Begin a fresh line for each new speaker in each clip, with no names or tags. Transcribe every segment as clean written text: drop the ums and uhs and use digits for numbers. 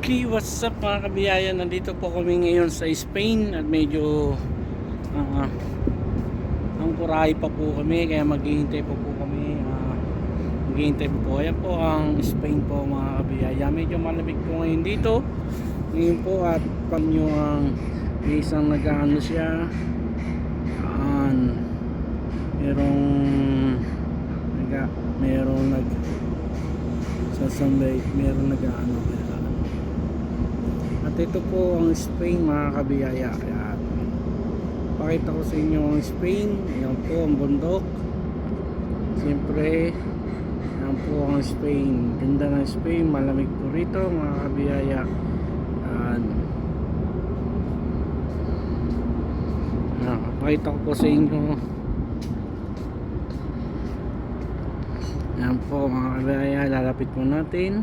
Okay, what's up mga kabiyaya? Nandito po kami ngayon sa Spain at medyo ang kuray pa po kami, kaya maghihintay pa po kami. Maghihintay pa po. Ayan po ang Spain po mga kabiyaya. Medyo malamig po ngayon dito. Ngayon po at pag nyo ang may isang nag-ano siya, merong nag sasambay, merong nag-ano. At ito po ang Spain mga kabiyaya. Ayan, pakita ko sa inyo ang Spain. Ayan po ang bundok. Siyempre ayan po ang Spain. Ganda ng Spain, malamig po rito mga kabiyaya. Ayan, pakita ko po sa inyo. Ayan po mga kabiyaya, lalapit po natin.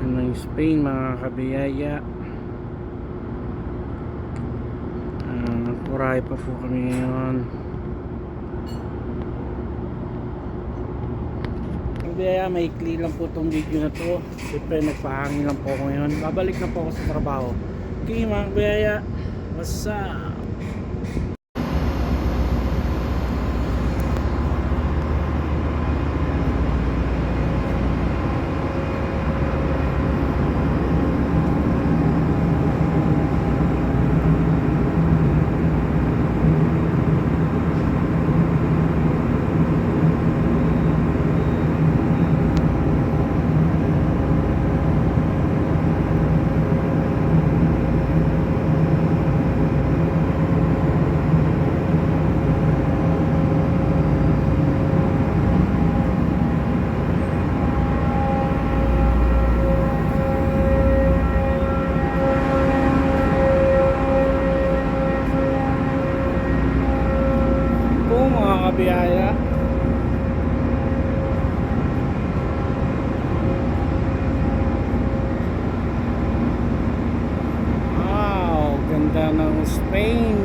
Ayan ang Spain mga kabiyaya. Kuray pa po kami ngayon. Kabiyaya, maikli lang po itong video na to. Siyempre nagpahangin lang po ako ngayon. Babalik na po ako sa trabaho. Okay mga kabiyaya, what's up? Kabiyaya, wow, ganda ng Spain.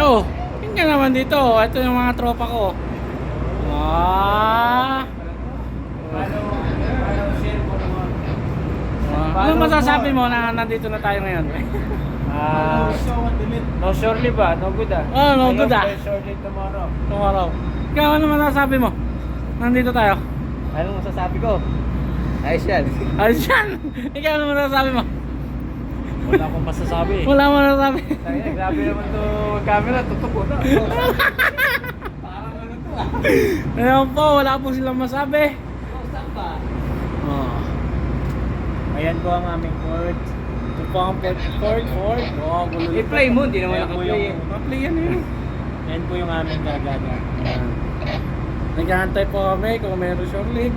Oh, tingnan naman dito. Ito yung mga tropa ko. Ano masasabi mo na nandito na tayo ngayon?
No surely ba? No good ah.
Oh, no good ah.
Surely tomorrow.
Tomorrow. Ikaw ano masasabi mo? Nandito tayo.
Anong masasabi ko? Ayos yan.
Ayos yan. Ikaw ano masasabi mo?
Wala akong masasabi.
Wala mo masasabi.
Tayo, grabe naman to camera. Tutok ko na. Parang ano to ah.
Ayun po, wala po silang masabi.
Saan ba?
Oh.
Ayan po ang aming court.
Ito po ang Ford. Oh, gulo.
I-play mo, hindi naman naka-play.
Naka-play yan yun.
Ayan po yung aming gagaga.
Naghahantay po kami kung meron short lead.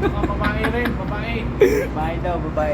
Mga babae rin, babae. Babae daw, babae.